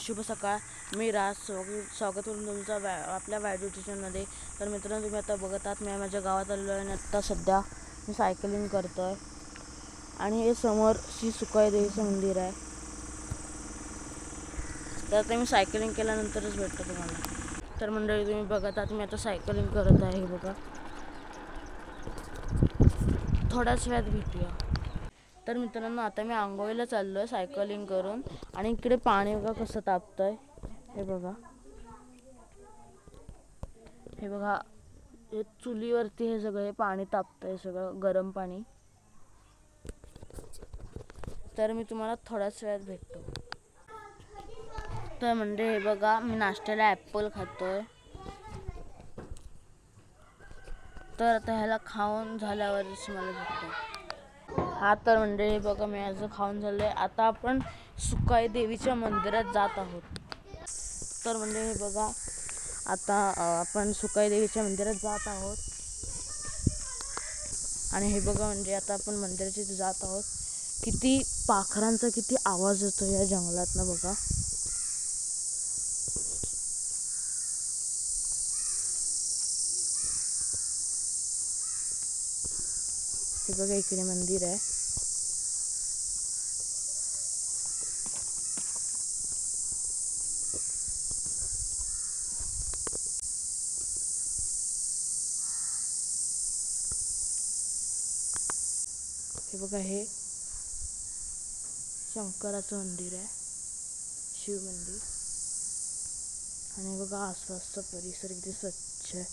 शुभ सकाळ. मी राज स्वागत करून तुमचं आपल्या वायडू मध्ये. तर मित्रांनो, तुम्ही आता बघत आहात मी माझ्या गावात आलेलो आहे आणि आत्ता सध्या मी सायकलिंग करतो आहे. आणि हे समोर श्री सुकाई देवीचं मंदिर आहे. तर आता मी सायकलिंग केल्यानंतरच भेटतो तुम्हाला. तर मंडळी, तुम्ही बघत आहात मी आता सायकलिंग करत आहे. हे बघा, थोड्याच वेळात भेटूया. तर मित्रांनो, आता मी आंघोळीला चाललो आहे सायकलिंग करून. आणि इकडे पाणी बघा कसं तापतंय. हे बघा, हे बघा, हे चुलीवरती हे सगळं हे पाणी तापतंय, सगळं गरम पाणी. तर मी तुम्हाला थोड्याच वेळात भेटतो. तर म्हणजे हे बघा, मी नाश्त्याला ॲपल खातोय. तर आता ह्याला खाऊन झाल्यावरच मला भेटतो. हा तर म्हणजे हे बघा, मी ह्याचं खाऊन झालंय. आता आपण सुकाई देवीच्या मंदिरात जात आहोत. तर म्हणजे हे बघा, आता आपण सुकाई देवीच्या मंदिरात जात आहोत. आणि हे बघा, म्हणजे आता आपण मंदिराच्या इथे जात आहोत. किती पाखरांचा किती आवाज येतो या जंगलात ना बघा. हे बघा, इकडे मंदिर आहे. हे बघा, हे शंकराचं मंदिर आहे, शिव मंदिर. आणि बघा, आसपासचा परिसर किती स्वच्छ आहे.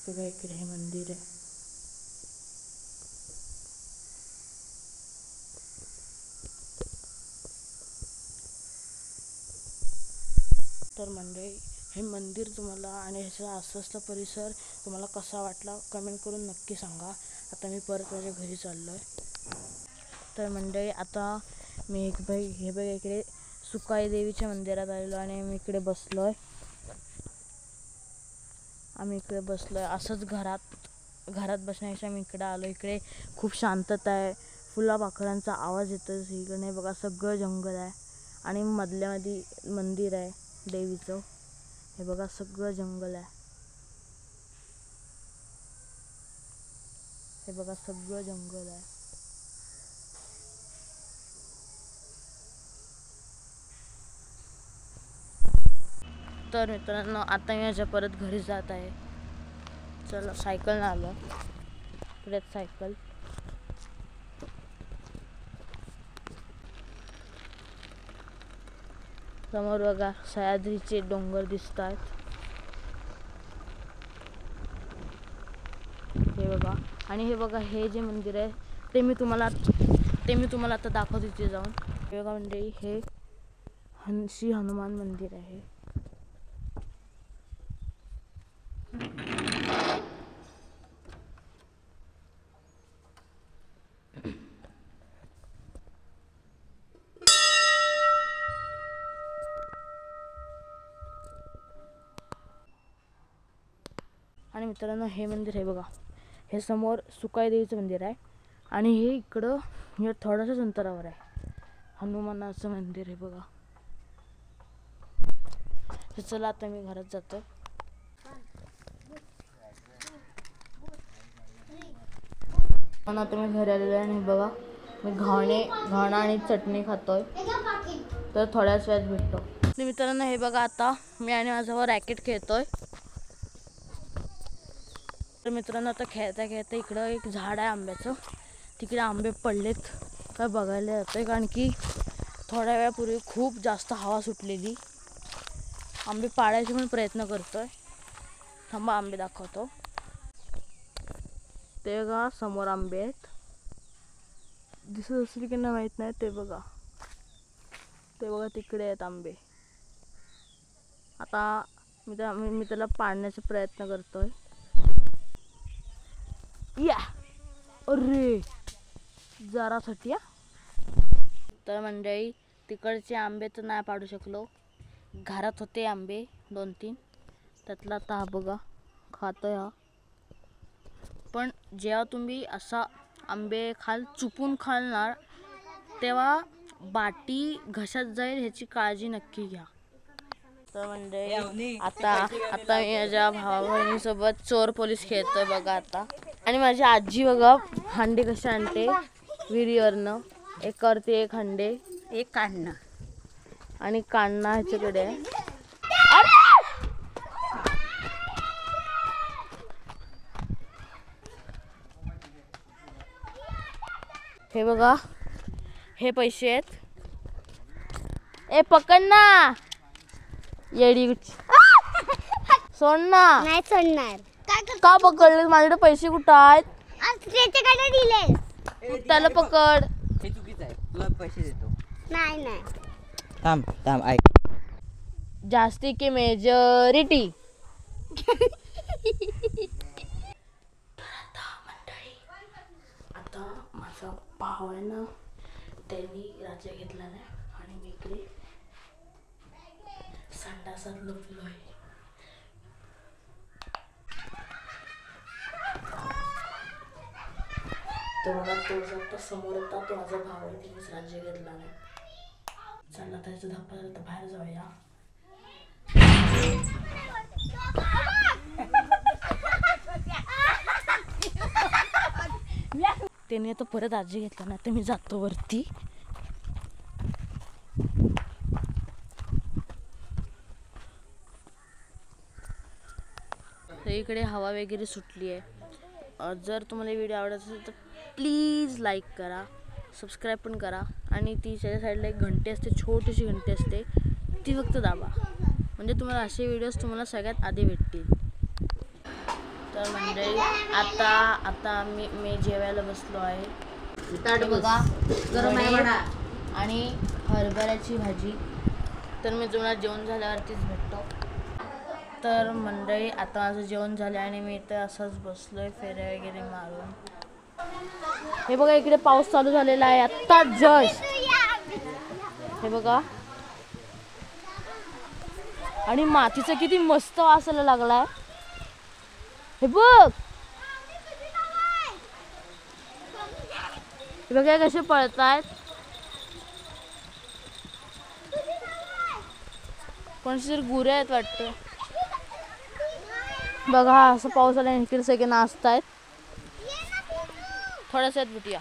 बघा, इकडे हे मंदिर आहे. तर मंडळी, हे मंदिर तुम्हाला आणि ह्याचा आसपासचा परिसर तुम्हाला कसा वाटला कमेंट करून नक्की सांगा. आता मी परत माझ्या घरी चाललो आहे. तर मंडळी, आता मी हे बघा, इकडे सुकाई देवीच्या मंदिरात आलेलो आणि मी इकडे बसलो आहे. आम्ही इकडे बसलो आहे असंच घरात बसण्यापेक्षा मी इकडे आलो. इकडे खूप शांतता आहे. फुला पाखरांचा आवाज येतो. इकडे बघा, सगळं जंगल आहे आणि मधल्यामध्ये मंदिर आहे देवीचं. हे बघा, सगळं जंगल आहे. हे बघा, सगळं जंगल आहे. तर मित्रांनो, आता मी माझ्या परत घरी जात आहे. चला, सायकल ना आलो. पुढे सायकल. समोर बघा, सह्याद्रीचे डोंगर दिसत आहेत. हे बघा, आणि हे बघा, हे जे मंदिर आहे ते मी तुम्हाला आता दाखवते तिथे जाऊन. हे बघा मंडळी, हे श्री हनुमान मंदिर आहे. आणि मित्रांनो, हे मंदिर हे बघा, हे समोर सुकाई देवीचं मंदिर आहे. आणि हे इकडं हे थोड्याशाच अंतरावर आहे हनुमानाचं मंदिर. हे बघा. चला, आता मी घरात जातो. आता मी घरी आलेलो आहे आणि बघा, मी घाणा आणि चटणी खातोय. तर थोड्याच वेळात भेटतो. मित्रांनो, हे बघा, आता मी आणि माझा रॅकेट खेळतोय. तर मित्रांनो, आता खेळता खेळता इकडं एक झाड आहे आंब्याचं. तिकडे आंबे पडलेत काय बघायला जातोय, कारण की थोड्या वेळापूर्वी खूप जास्त हवा सुटलेली. आंबे पाडायचे पण प्रयत्न करतोय. थांबा, आंबे दाखवतो. ते बघा, समोर आंबे आहेत. दिसत असली की नाही माहीत नाही. ते बघा, तिकडे आहेत आंबे. आता मी त्याला पाडण्याचा प्रयत्न करतोय. या, अरे जरासाठी. तर मंडळी, तिकडचे आंबे तर नाही पाडू शकलो. घरात होते आंबे 2-3, त्यातला आता हा बघा खातोय हा. पण जेव्हा तुम्ही असा आंबे चुपून खालणार तेव्हा बाटी घशात जाईल ह्याची काळजी नक्की घ्या. तर म्हणजे आता मी माझ्या भावा बहिणीसोबत चोर पोलीस खेळतोय बघा आता. आणि माझी आजी बघा हंडे कसे आणते विहिरीवरनं. एक करते एक हंडे एक काढणं आणि काढणं ह्याच्याकडे आहे. हे बघा हे पैसे आहेत. ए पकड ना येडी सोड ना. नाही सोडणार. का पकडले? माझ्याकडे पैसे कुठं आहेत? त्याच्याकडे दिले. त्याला पकड. हे चुकीचं आहे, तुला पैसे देतो. नाही नाही थांब थांब ऐक. जास्ती की मेजॉरिटी. आता माझा भाव आहे ना त्यांनी राज्य घेतला नाही आणि मी इकडे संडासात लपलोय. तो बघा तो आता समोर होता तो माझा भाव आहे तिनेच राज्य घेतला नाही. चला त्याचं धप्पा झालं तर बाहेर जाऊया. त्याने आता परत राज्य घेतला नाही तर मी जातो वरती. इकडे हवा वगैरे सुटली आहे. जर तुम्हाला व्हिडिओ आवडत असेल तर प्लीज लाईक करा, सबस्क्राईब पण करा आणि ती त्याच्या साईडला एक घंटी असते, छोटीशी घंटी असते ती फक्त दाबा म्हणजे तुम्हाला असे व्हिडिओज तुम्हाला सगळ्यात आधी भेटतील. तर मंडळी आता मी जेवायला बसलो आहे. बघा गरम आणि हरभऱ्याची भाजी. तर मी तुम्हाला जेवण झाल्यावरतीच भेटतो. तर मंडळी आता माझं जेवण झालं आणि मी इथे असंच बसलोय फेऱ्या वगैरे मारून. हे बघा इकडे पाऊस चालू झालेला आहे आत्ता जस्ट. हे बघा आणि मातीचा किती मस्त वासायला लागलाय. हे बघ हे बघा कसे पळतायत. कोणशी तरी गुरे आहेत वाटतं. बघा असं पाऊस आला इकडे सगळे नाचतायत. थोड्याच भेटूया.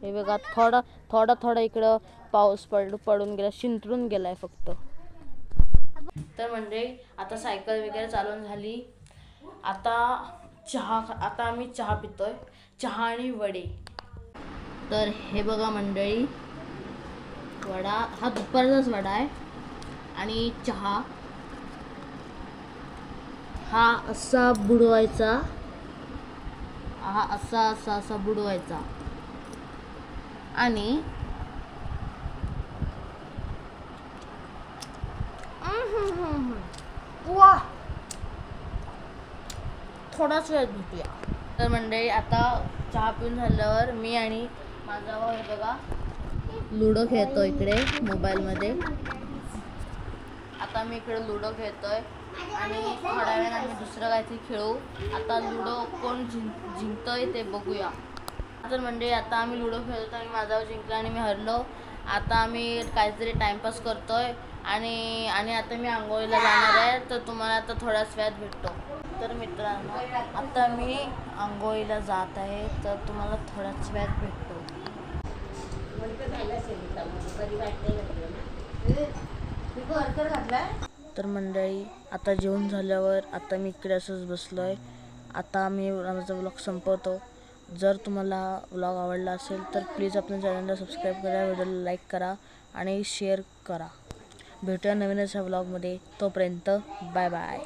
हे बघा थोडा इकडं पाऊस पडून गेला, शिंतळून गेलाय फक्त. तर म्हणजे आता सायकल वगैरे चालवून झाली. आता आम्ही चहा पितोय, चहा आणि वडे. तर हे बघा मंडळी वडा हा दुपारचाच वडा आहे आणि चहा हा असा बुडवायचा. हा असा बुडवायचा आणि थोडाच वेळ भेटूया. तर मंडळी आता चहा पिऊन झाल्यावर मी आणि माझा भाऊ हे बघा लुडो खेळतो इकडे मोबाईलमध्ये. आता मी इकडे लुडो खेळतोय आणि थोड्या वेळाने आम्ही दुसरं काहीतरी खेळू. आता लुडो कोण जिंकतोय ते बघूया. तर म्हणजे आता आम्ही लुडो खेळतो आणि माझा भाऊ जिंकला आणि मी हरलो. आता आम्ही काहीतरी टाइमपास करतोय आणि आता मी आंघोळीला जाणार आहे. तर तुम्हाला आता थोड्याच वेळात भेटतो. तर मित्रांनो आता मी आंघोळीला जात आहे तर तुम्हाला थोड्याच वेळात भेटतो. तर मंडळी आता जेवण झाल्यावर आता मी इकडे असंच बसलो आहे. आता मी माझा व्लॉग संपवतो. जर तुम्हाला व्लॉग आवडला असेल तर प्लीज आपल्या चॅनलला सबस्क्राईब करा, व्हिडिओला लाईक करा आणि शेअर करा. भेटूया नवीन अशा व्लॉगमध्ये. तोपर्यंत बाय बाय.